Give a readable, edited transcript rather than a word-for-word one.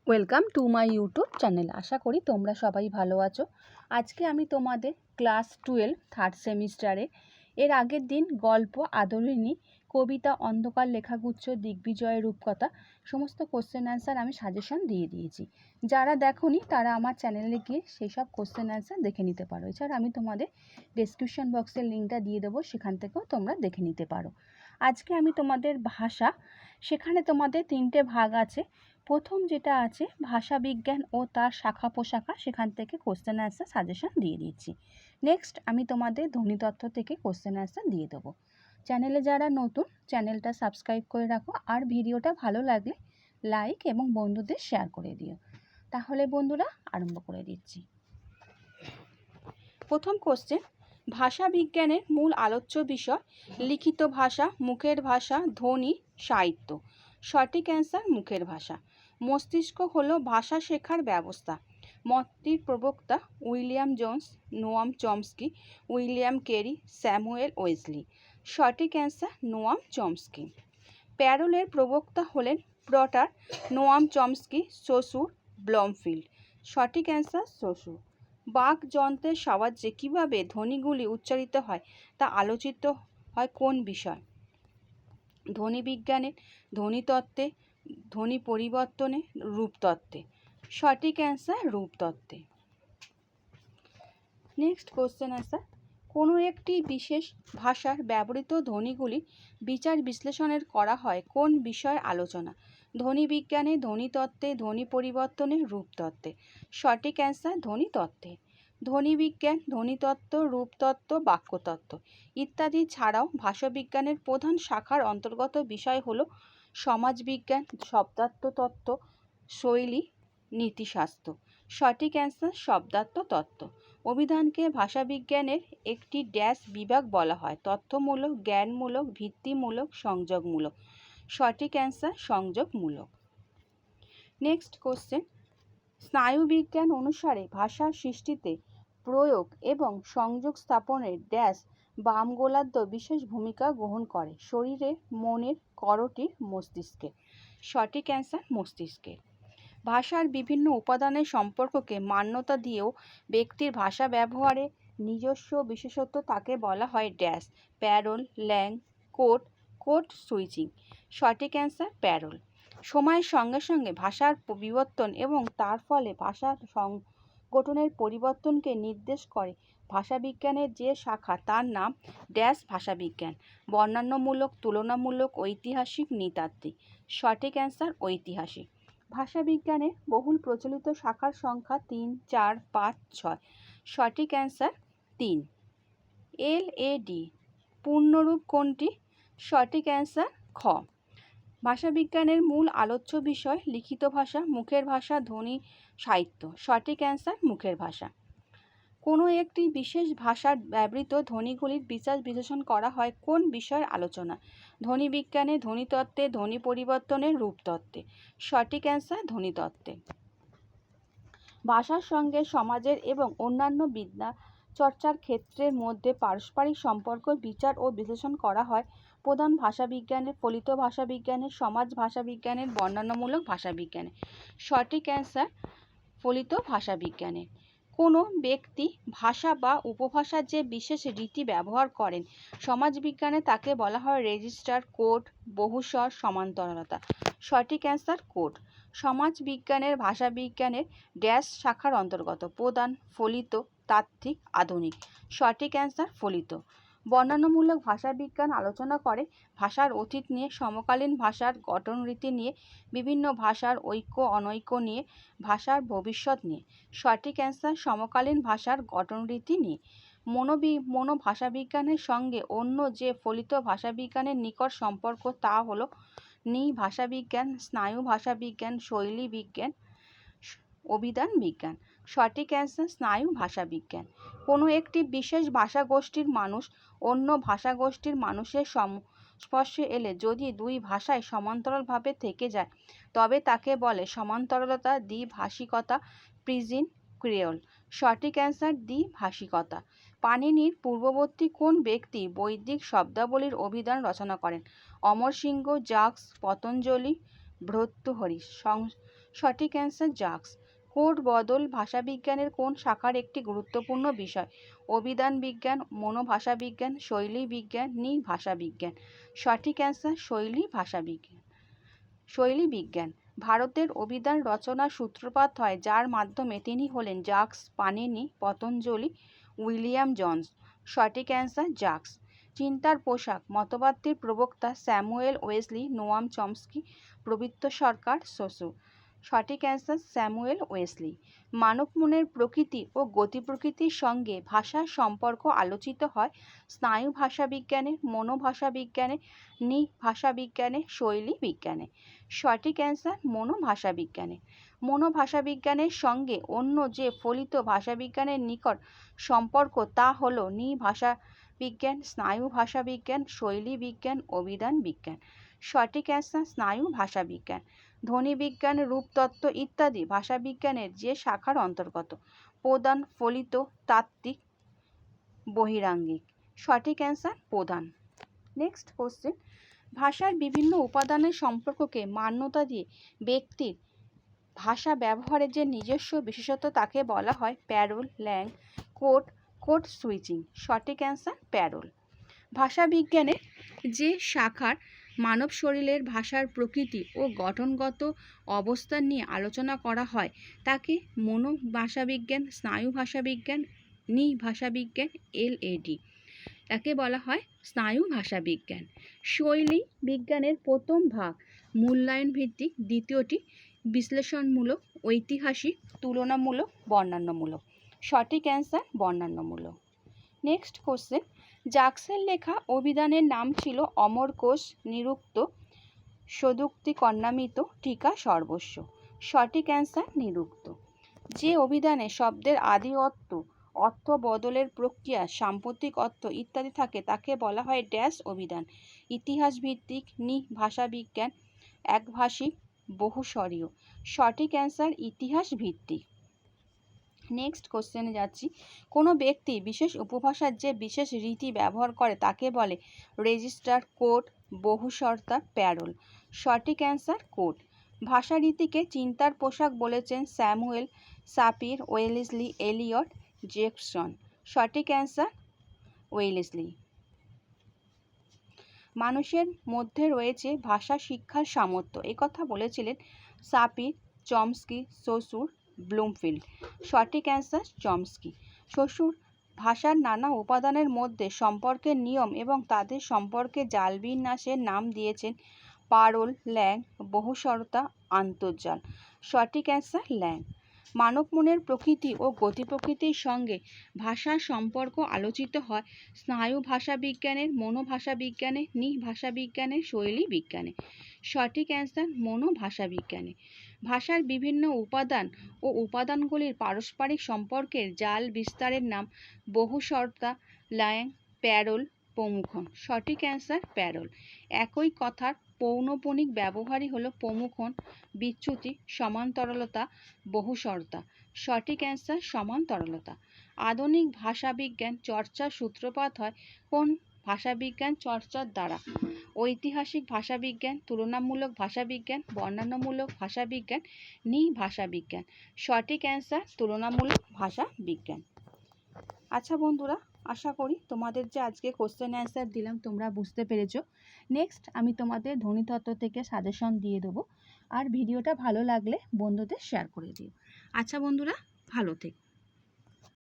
Welcome to my YouTube channel. আশা করি তোমরা সবাই ভালো আছো। আজকে আমি তোমাদের ক্লাস 12 থার্ড সেমিস্টারে এর আগের দিন গল্প, আদরিণী, কবিতা, অন্ধকার লেখাগুচ্ছ, দিগ্বিজয়ের রূপকথা সমস্ত কোশ্চেন অ্যান্সার আমি সাজেশন দিয়ে দিয়েছি। যারা দেখোনি তারা আমার চ্যানেলে গিয়ে সেই সব কোশ্চেন অ্যান্সার দেখে নিতে পারো। এছাড়া আমি তোমাদের ডেসক্রিপশন বক্সের লিঙ্কটা দিয়ে দেবো, সেখান থেকেও তোমরা দেখে নিতে পারো। আজকে আমি তোমাদের ভাষা, সেখানে তোমাদের 3টে ভাগ আছে। প্রথম যেটা আছে ভাষা বিজ্ঞান ও তার শাখা পোশাখা, সেখান থেকে কোশ্চেন অ্যান্সার সাজেশন দিয়ে দিচ্ছি। নেক্সট আমি তোমাদের ধ্বনিতত্ত্ব থেকে কোশ্চেন অ্যান্সার দিয়ে দেবো। চ্যানেলে যারা নতুন, চ্যানেলটা সাবস্ক্রাইব করে রাখো, আর ভিডিওটা ভালো লাগলে লাইক এবং বন্ধুদের শেয়ার করে দিও। তাহলে বন্ধুরা আরম্ভ করে দিচ্ছি। প্রথম কোশ্চেন, ভাষা বিজ্ঞানের মূল আলোচ্য বিষয় লিখিত ভাষা, মুখের ভাষা, ধ্বনি, সাহিত্য। সঠিক অ্যান্সার মুখের ভাষা। মস্তিষ্ক হলো ভাষা শেখার ব্যবস্থা। মতটির প্রবক্তা William Jones, Noam Chomsky, William Carey, Samuel Wesley. সঠিক অ্যান্সার নোয়াম চমস্কি। প্যারোলের প্রবক্তা হলেন প্রটার, নোয়াম চমস্কি, শ্বশুর, ব্লমফিল্ড। সঠিক অ্যান্সার শ্বশুর। বাকযন্ত্রের সাহায্যে কীভাবে ধ্বনিগুলি উচ্চারিত হয় তা আলোচিত হয় কোন বিষয়? ধ্বনিবিজ্ঞানে, ধ্বনিতত্ত্বে, ধ্বনি পরিবর্তনে, রূপতত্ত্বে। সঠিক অ্যান্সার রূপতত্ত্বে। নেক্সট কোশ্চেন অ্যান্সার, কোনো একটি বিশেষ ভাষার ব্যবহৃত ধ্বনিগুলি বিচার বিশ্লেষণের করা হয় কোন বিষয়ের আলোচনা? ধ্বনিবিজ্ঞানে, ধ্বনিতত্ত্বে, ধ্বনি পরিবর্তনে, রূপতত্ত্বে। সঠিক অ্যান্সার ধ্বনিতত্ত্বে। ধ্বনিবিজ্ঞান, ধ্বনিতত্ত্ব, রূপতত্ত্ব, বাক্যতত্ত্ব ইত্যাদি ছাড়াও ভাষাবিজ্ঞানের প্রধান শাখার অন্তর্গত বিষয় হলো সমাজবিজ্ঞান, শব্দার্থতত্ত্ব, শৈলী, নীতিশাস্ত্র। সঠিক অ্যান্সার শব্দার্থতত্ত্ব। অভিধানকে ভাষাবিজ্ঞানের একটি ড্যাশ বিভাগ বলা হয়? তথ্যমূলক, জ্ঞানমূলক, ভিত্তিমূলক, সংযোগমূলক। সঠিক অ্যান্সার সংযোগমূলক। নেক্সট কোশ্চেন, স্নায়ুবিজ্ঞান অনুসারে ভাষার সৃষ্টিতে প্রয়োগ এবং সংযোগ স্থাপনের ড্যাশ বাম গোলার্ধ বিশেষ ভূমিকা গ্রহণ করে? শরীরের, মনের, করটির, মস্তিষ্কে। সঠিক অ্যান্সার মস্তিষ্কে। ভাষার বিভিন্ন উপাদানের সম্পর্ককে মান্যতা দিয়েও ব্যক্তির ভাষা ব্যবহারে নিজস্ব বিশেষত্ব তাকে বলা হয় ড্যাশ প্যারোল, ল্যাং, কোড, কোড সুইচিং। সঠিক অ্যান্সার প্যারোল। সময়ের সঙ্গে সঙ্গে ভাষার বিবর্তন এবং তার ফলে ভাষার সংগঠনের পরিবর্তনকে নির্দেশ করে ভাষাবিজ্ঞানের যে শাখা তার নাম ড্যাশ ভাষাবিজ্ঞান। বর্ণনামূলক, তুলনামূলক, ঐতিহাসিক, নৃতাত্ত্বিক। সঠিক অ্যান্সার ঐতিহাসিক। ভাষাবিজ্ঞানের বহুল প্রচলিত শাখার সংখ্যা 3, 4, 5, 6। সঠিক অ্যান্সার 3। LAD পূর্ণরূপ কোনটি? সঠিক অ্যান্সার খ। ভাষাবিজ্ঞানের মূল আলোচ্য বিষয় লিখিত ভাষা, মুখের ভাষা, ধ্বনি, সাহিত্য। সঠিক অ্যান্সার মুখের ভাষা। কোনো একটি বিশেষ ভাষার ব্যবহৃত ধ্বনিগুলির বিচার বিশ্লেষণ করা হয় কোন বিষয়ের আলোচনা? ধ্বনিবিজ্ঞানে, ধ্বনিতত্ত্বে, ধ্বনি পরিবর্তনে, রূপতত্ত্বে। সঠিক অ্যান্সার ধ্বনিতত্ত্বে। ভাষার সঙ্গে সমাজের এবং অন্যান্য বিদ্যা চর্চার ক্ষেত্রের মধ্যে পারস্পরিক সম্পর্ক বিচার ও বিশ্লেষণ করা হয় প্রধান ভাষাবিজ্ঞানের, ফলিত ভাষাবিজ্ঞানের, সমাজ ভাষাবিজ্ঞানের, বর্ণনামূলক ভাষাবিজ্ঞানে। সঠিক অ্যান্সার ফলিত ভাষাবিজ্ঞানের। কোনো ব্যক্তি ভাষা বা উপভাষার যে বিশেষ রীতি ব্যবহার করেন সমাজবিজ্ঞানে তাকে বলা হয় রেজিস্টার, কোড, বহুস্বর, সমান্তরালতা। সঠিক অ্যান্সার কোড। সমাজবিজ্ঞানের ভাষাবিজ্ঞানের ড্যাশ শাখার অন্তর্গত? প্রধান, ফলিত, তাত্ত্বিক, আধুনিক। সঠিক অ্যান্সার ফলিত। বর্ণনামূলক ভাষাবিজ্ঞান আলোচনা করে ভাষার অতীত নিয়ে, সমকালীন ভাষার গঠনরীতি নিয়ে, বিভিন্ন ভাষার ঐক্য অনৈক্য নিয়ে, ভাষার ভবিষ্যৎ নিয়ে। সঠিক অ্যান্সার সমকালীন ভাষার গঠনরীতি নিয়ে। মনোভাষাবিজ্ঞানের সঙ্গে অন্য যে ফলিত ভাষাবিজ্ঞানের নিকট সম্পর্ক তা হলো ভাষাবিজ্ঞান, স্নায়ু ভাষাবিজ্ঞান, শৈলী বিজ্ঞান, অভিধান বিজ্ঞান। সঠিক অ্যান্সার স্নায়ু ভাষাবিজ্ঞান। কোনো একটি বিশেষ ভাষাগোষ্ঠীর মানুষ অন্য ভাষাগোষ্ঠীর মানুষের সংস্পর্শে এলে যদি দুই ভাষায় সমান্তরালভাবে থেকে যায় তবে তাকে বলে সমান্তরালতা, দ্বিভাষিকতা, পিজিন ক্রিওল। সঠিক অ্যান্সার দ্বিভাষিকতা। পাণিনির পূর্ববর্তী কোন ব্যক্তি বৈদিক শব্দাবলীর অভিধান রচনা করেন? অমরসিংহ, জাক্স, পতঞ্জলি, ভর্তৃহরি। সঠিক অ্যান্সার জাক্স। কোড বদল ভাষাবিজ্ঞানের কোন শাখার একটি গুরুত্বপূর্ণ বিষয়? অভিধান বিজ্ঞান, মনোভাষা বিজ্ঞান, শৈলী বিজ্ঞান, ভাষা বিজ্ঞান। সঠিক অ্যান্সার শৈলী ভাষা বিজ্ঞান। শৈলী বিজ্ঞান। ভারতের অভিধান রচনার সূত্রপাত হয় যার মাধ্যমে? তিনি হলেন জাক্স, পাণিনি, পতঞ্জলি, উইলিয়াম জন্স। সঠিক অ্যান্সার জাক্স। চিন্তার পোশাক মতবাদটির প্রবক্তা স্যামুয়েল ওয়েসলি, নোয়াম চমস্কি, প্রবৃত্ত সরকার, সসু। সঠিক অ্যান্সার স্যামুয়েল ওয়েসলি। মানব মনের প্রকৃতি ও গতি প্রকৃতির সঙ্গে ভাষার সম্পর্ক আলোচিত হয় স্নায়ু ভাষাবিজ্ঞানে, মনোভাষা বিজ্ঞানে, ভাষা বিজ্ঞানে, শৈলী বিজ্ঞানে। সঠিক অ্যান্সার মনোভাষা বিজ্ঞানে। মনোভাষা বিজ্ঞানের সঙ্গে অন্য যে ফলিত ভাষাবিজ্ঞানের নিকট সম্পর্ক তা হল ভাষা বিজ্ঞান, স্নায়ু ভাষা বিজ্ঞান, শৈলী বিজ্ঞান, অভিধান বিজ্ঞান। সঠিক অ্যান্সার স্নায়ু ভাষা বিজ্ঞান। ধ্বনি বিজ্ঞান, রূপতত্ত্ব ইত্যাদি ভাষাবিজ্ঞানের যে শাখার অন্তর্গত? প্রধান, ফলিত, তাত্ত্বিক, বহিরাঙ্গিক। সঠিক অ্যান্সার প্রধান। নেক্সট কোশ্চেন, ভাষার বিভিন্ন উপাদানের সম্পর্ককে মান্যতা দিয়ে ব্যক্তির ভাষা ব্যবহারের যে নিজস্ব বিশেষত্ব তাকে বলা হয় প্যারোল, ল্যাং, কোড সুইচিং। সঠিক অ্যান্সার প্যারোল। ভাষাবিজ্ঞানের যে শাখার মানব শরীরের ভাষার প্রকৃতি ও গঠনগত অবস্থান নিয়ে আলোচনা করা হয় তাকে মনোভাষাবিজ্ঞান, স্নায়ু ভাষাবিজ্ঞান, ভাষাবিজ্ঞান, LAD। তাকে বলা হয় স্নায়ু ভাষাবিজ্ঞান। শৈলী বিজ্ঞানের প্রথম ভাগ মূল্যায়ন ভিত্তিক, দ্বিতীয়টি বিশ্লেষণমূলক, ঐতিহাসিক, তুলনামূলক, বর্ণনামূলক। সঠিক অ্যান্সার বর্ণনামূলক। নেক্সট কোশ্চেন, জাক্সের লেখা অভিধানের নাম ছিল অমরকোষ, নিরুক্ত, সদুক্তি, কর্ণামিত, টিকা, সর্বস্ব। সঠিক অ্যান্সার নিরুক্ত। যে অভিধানে শব্দের আদি অর্থ বদলের প্রক্রিয়া, সাম্প্রতিক অর্থ ইত্যাদি থাকে তাকে বলা হয় ড্যাশ অভিধান? ইতিহাস ভিত্তিক, ভাষাবিজ্ঞান, একভাষিক, বহুস্বরীয়। সঠিক অ্যান্সার ইতিহাস ভিত্তিক। নেক্সট কোশ্চেনে যাচ্ছি, কোনো ব্যক্তি বিশেষ উপভাষার যে বিশেষ রীতি ব্যবহার করে তাকে বলে রেজিস্টার, কোড, বহুসর্তা, প্যারোল। সঠিক অ্যান্সার কোড। ভাষারীতিকে চিন্তার পোশাক বলেছেন স্যামুয়েল সাপির, ওয়েলেসলি, এলিয়ট, জেফসন। সঠিক অ্যান্সার ওয়েলেসলি। মানুষের মধ্যে রয়েছে ভাষা শিক্ষার সামর্থ্য একথা বলেছিলেন সাপির, চমস্কি, সসুর, ব্লুমফিল্ড। সঠিক অ্যান্সার চমস্কি। সসুর ভাষার নানা উপাদানের মধ্যে সম্পর্কের নিয়ম এবং তাদের সম্পর্কে জালবিন্যাসের নাম দিয়েছেন পারোল, ল্যাং, বহুস্বরতা, আন্তর্জাল। সঠিক অ্যান্সার ল্যাং। মানব মনের প্রকৃতি ও গতি প্রকৃতির সঙ্গে ভাষার সম্পর্ক আলোচিত হয় স্নায়ু ভাষাবিজ্ঞানের, মনোভাষা বিজ্ঞানে, ভাষা বিজ্ঞানে, শৈলী বিজ্ঞানে। সঠিক অ্যান্সার মনোভাষা বিজ্ঞানে। ভাষার বিভিন্ন উপাদান ও উপাদানগুলির পারস্পরিক সম্পর্কের জাল বিস্তারের নাম বহুসর্তা, ল্যাং, প্যারোল প্রমুখ। সঠিক অ্যান্সার প্যারোল। একই কথার পৌনঃপুনিক ব্যবহারই হলো প্রমুখন, বিচ্যুতি, সমান্তরালতা, বহুসর্তা। সঠিক অ্যান্সার সমান্তরালতা। আধুনিক ভাষাবিজ্ঞান চর্চার সূত্রপাত হয় কোন ভাষাবিজ্ঞান চর্চার দ্বারা? ঐতিহাসিক ভাষাবিজ্ঞান, তুলনামূলক ভাষাবিজ্ঞান, বর্ণনামূলক ভাষাবিজ্ঞান, ভাষাবিজ্ঞান। সঠিক অ্যান্সার তুলনামূলক ভাষাবিজ্ঞান। আচ্ছা বন্ধুরা, আশা করি তোমাদের যে আজকে কোশ্চেন অ্যান্সার দিলাম তোমরা বুঝতে পেরেছো। নেক্সট আমি তোমাদের ধ্বনিতত্ত্ব থেকে সাজেশন দিয়ে দেবো, আর ভিডিওটা ভালো লাগলে বন্ধুদের শেয়ার করে দিও। আচ্ছা বন্ধুরা, ভালো থেকো।